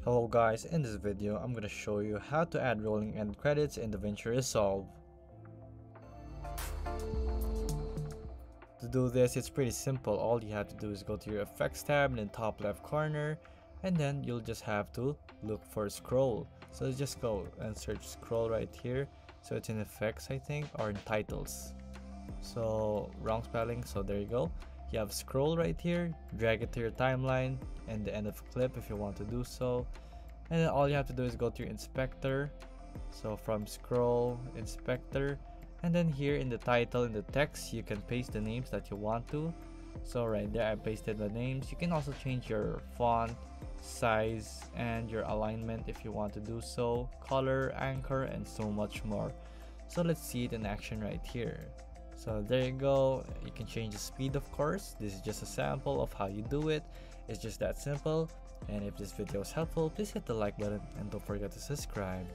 Hello guys, in this video I'm going to show you how to add rolling end credits in DaVinci Resolve. To do this, it's pretty simple. All you have to do is go to your effects tab in the top left corner, and then you'll just have to look for scroll. So just go and search scroll right here. So it's in effects, I think, or in titles. So wrong spelling, so there you go. You have scroll right here, drag it to your timeline and the end of a clip if you want to do so. And then all you have to do is go to your inspector. So from scroll, inspector, and then here in the title, in the text, you can paste the names that you want to. So right there I pasted the names. You can also change your font, size, and your alignment if you want to do so, color, anchor, and so much more. So let's see it in action right here. So there you go. You can change the speed, of course. This is just a sample of how you do it. It's just that simple. And if this video was helpful, please hit the like button and don't forget to subscribe.